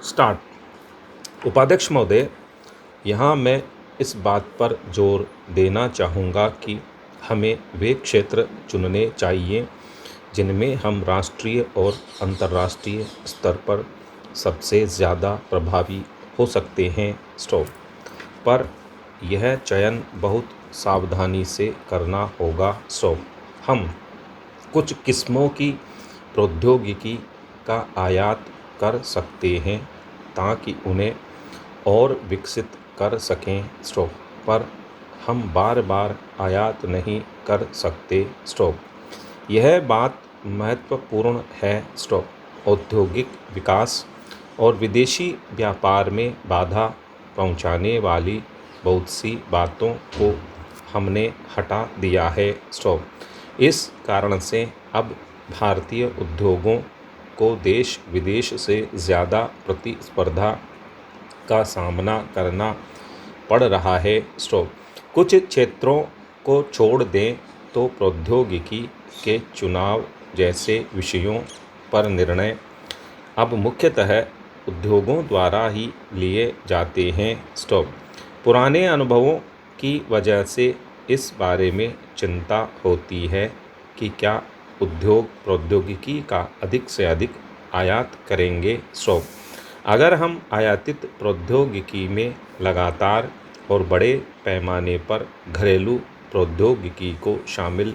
Start. उपाध्यक्ष महोदय, यहाँ मैं इस बात पर जोर देना चाहूँगा कि हमें वे क्षेत्र चुनने चाहिए जिनमें हम राष्ट्रीय और अंतर्राष्ट्रीय स्तर पर सबसे ज़्यादा प्रभावी हो सकते हैं। पर यह चयन बहुत सावधानी से करना होगा। हम कुछ किस्मों की प्रौद्योगिकी का आयात कर सकते हैं ताकि उन्हें और विकसित कर सकें। पर हम बार बार आयात नहीं कर सकते। यह बात महत्वपूर्ण है। औद्योगिक विकास और विदेशी व्यापार में बाधा पहुंचाने वाली बहुत सी बातों को हमने हटा दिया है। इस कारण से अब भारतीय उद्योगों को देश विदेश से ज़्यादा प्रतिस्पर्धा का सामना करना पड़ रहा है। कुछ क्षेत्रों को छोड़ दें तो प्रौद्योगिकी के चुनाव जैसे विषयों पर निर्णय अब मुख्यतः उद्योगों द्वारा ही लिए जाते हैं। पुराने अनुभवों की वजह से इस बारे में चिंता होती है कि क्या उद्योग प्रौद्योगिकी का अधिक से अधिक आयात करेंगे। अगर हम आयातित प्रौद्योगिकी में लगातार और बड़े पैमाने पर घरेलू प्रौद्योगिकी को शामिल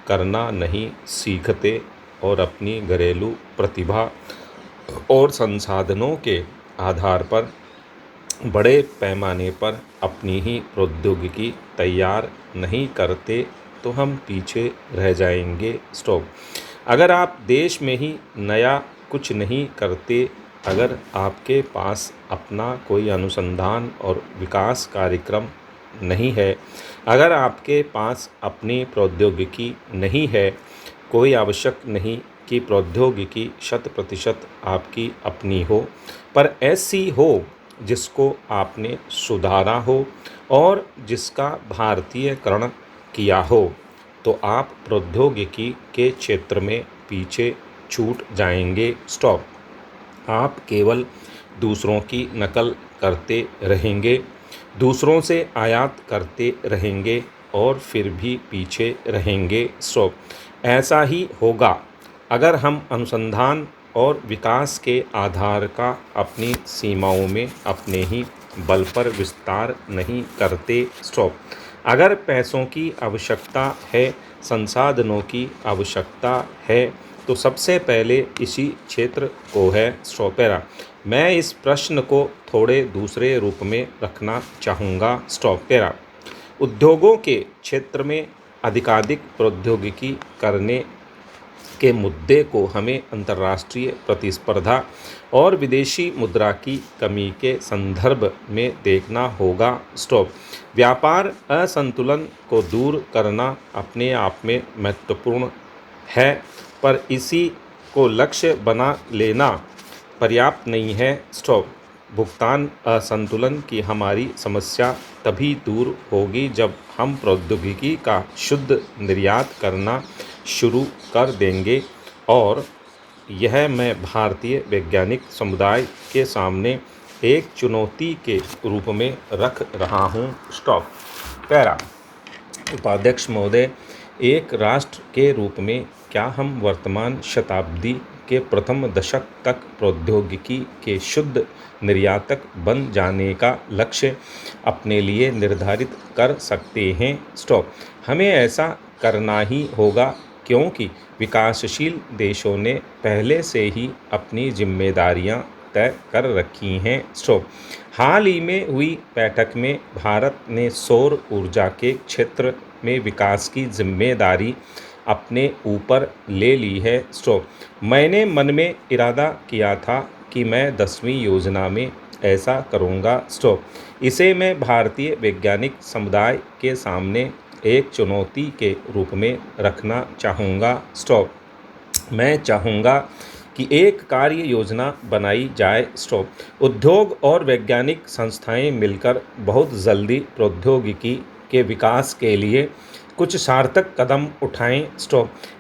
करना नहीं सीखते और अपनी घरेलू प्रतिभा और संसाधनों के आधार पर बड़े पैमाने पर अपनी ही प्रौद्योगिकी तैयार नहीं करते तो हम पीछे रह जाएंगे। अगर आप देश में ही नया कुछ नहीं करते, अगर आपके पास अपना कोई अनुसंधान और विकास कार्यक्रम नहीं है, अगर आपके पास अपनी प्रौद्योगिकी नहीं है, कोई आवश्यक नहीं कि प्रौद्योगिकी 100% आपकी अपनी हो, पर ऐसी हो जिसको आपने सुधारा हो और जिसका भारतीयकरण किया हो, तो आप प्रौद्योगिकी के क्षेत्र में पीछे छूट जाएंगे। आप केवल दूसरों की नकल करते रहेंगे, दूसरों से आयात करते रहेंगे और फिर भी पीछे रहेंगे। ऐसा ही होगा अगर हम अनुसंधान और विकास के आधार का अपनी सीमाओं में अपने ही बल पर विस्तार नहीं करते। अगर पैसों की आवश्यकता है, संसाधनों की आवश्यकता है, तो सबसे पहले इसी क्षेत्र को है। मैं इस प्रश्न को थोड़े दूसरे रूप में रखना चाहूँगा। उद्योगों के क्षेत्र में अधिकाधिक प्रौद्योगिकी करने के मुद्दे को हमें अंतर्राष्ट्रीय प्रतिस्पर्धा और विदेशी मुद्रा की कमी के संदर्भ में देखना होगा। व्यापार असंतुलन को दूर करना अपने आप में महत्वपूर्ण है, पर इसी को लक्ष्य बना लेना पर्याप्त नहीं है। भुगतान असंतुलन की हमारी समस्या तभी दूर होगी जब हम प्रौद्योगिकी का शुद्ध निर्यात करना शुरू कर देंगे, और यह मैं भारतीय वैज्ञानिक समुदाय के सामने एक चुनौती के रूप में रख रहा हूँ। उपाध्यक्ष महोदय, एक राष्ट्र के रूप में क्या हम वर्तमान शताब्दी के प्रथम दशक तक प्रौद्योगिकी के शुद्ध निर्यातक बन जाने का लक्ष्य अपने लिए निर्धारित कर सकते हैं? हमें ऐसा करना ही होगा क्योंकि विकासशील देशों ने पहले से ही अपनी जिम्मेदारियां तय कर रखी हैं। हाल ही में हुई बैठक में भारत ने सौर ऊर्जा के क्षेत्र में विकास की जिम्मेदारी अपने ऊपर ले ली है। मैंने मन में इरादा किया था कि मैं 10वीं योजना में ऐसा करूँगा। इसे मैं भारतीय वैज्ञानिक समुदाय के सामने एक चुनौती के रूप में रखना चाहूँगा। मैं चाहूँगा कि एक कार्य योजना बनाई जाए। उद्योग और वैज्ञानिक संस्थाएं मिलकर बहुत जल्दी प्रौद्योगिकी के विकास के लिए कुछ सार्थक कदम उठाएं।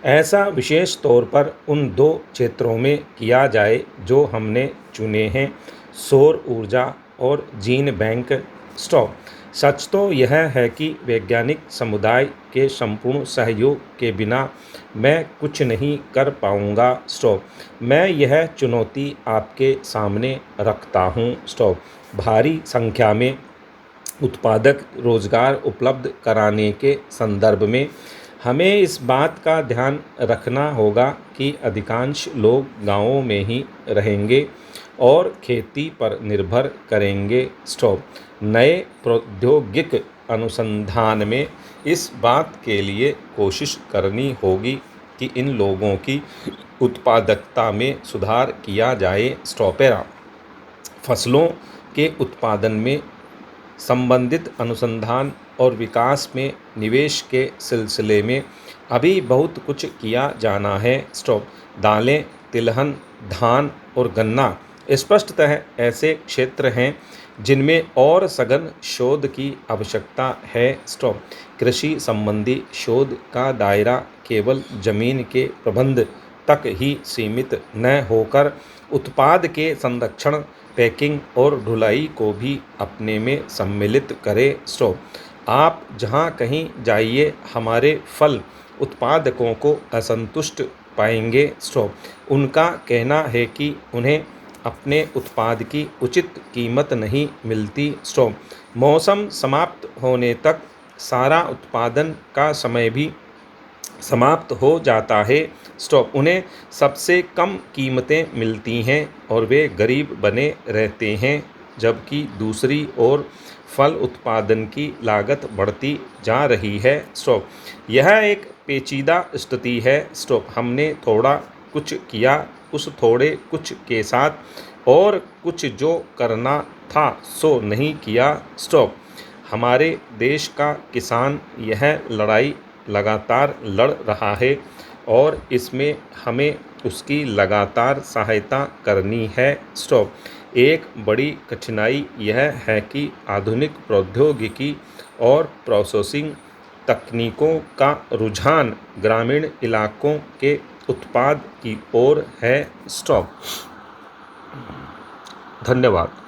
ऐसा विशेष तौर पर उन 2 क्षेत्रों में किया जाए जो हमने चुने हैं, सौर ऊर्जा और जीन बैंक। स्टॉप। सच तो यह है कि वैज्ञानिक समुदाय के संपूर्ण सहयोग के बिना मैं कुछ नहीं कर पाऊंगा। स्टॉप। मैं यह चुनौती आपके सामने रखता हूं। स्टॉप। भारी संख्या में उत्पादक रोजगार उपलब्ध कराने के संदर्भ में हमें इस बात का ध्यान रखना होगा कि अधिकांश लोग गांवों में ही रहेंगे और खेती पर निर्भर करेंगे। स्टॉप। नए प्रौद्योगिक अनुसंधान में इस बात के लिए कोशिश करनी होगी कि इन लोगों की उत्पादकता में सुधार किया जाए। स्टॉपेरा। फसलों के उत्पादन में संबंधित अनुसंधान और विकास में निवेश के सिलसिले में अभी बहुत कुछ किया जाना है। स्टॉप। दालें, तिलहन, धान और गन्ना स्पष्टतः ऐसे क्षेत्र हैं जिनमें और सघन शोध की आवश्यकता है। स्टॉप। कृषि संबंधी शोध का दायरा केवल जमीन के प्रबंध तक ही सीमित न होकर उत्पाद के संरक्षण, पैकिंग और ढुलाई को भी अपने में सम्मिलित करे। स्टॉप। आप जहाँ कहीं जाइए हमारे फल उत्पादकों को असंतुष्ट पाएंगे। स्टॉप। उनका कहना है कि उन्हें अपने उत्पाद की उचित कीमत नहीं मिलती। स्टॉप। मौसम समाप्त होने तक सारा उत्पादन का समय भी समाप्त हो जाता है। स्टॉप। उन्हें सबसे कम कीमतें मिलती हैं और वे गरीब बने रहते हैं, जबकि दूसरी ओर फल उत्पादन की लागत बढ़ती जा रही है। स्टॉप। यह एक पेचीदा स्थिति है। स्टॉप। हमने थोड़ा कुछ किया, उस थोड़े कुछ के साथ और कुछ जो करना था सो नहीं किया। स्टॉप। हमारे देश का किसान यह लड़ाई लगातार लड़ रहा है और इसमें हमें उसकी लगातार सहायता करनी है। स्टॉप। एक बड़ी कठिनाई यह है कि आधुनिक प्रौद्योगिकी और प्रोसेसिंग तकनीकों का रुझान ग्रामीण इलाकों के उत्पाद की ओर है। स्टॉप। धन्यवाद।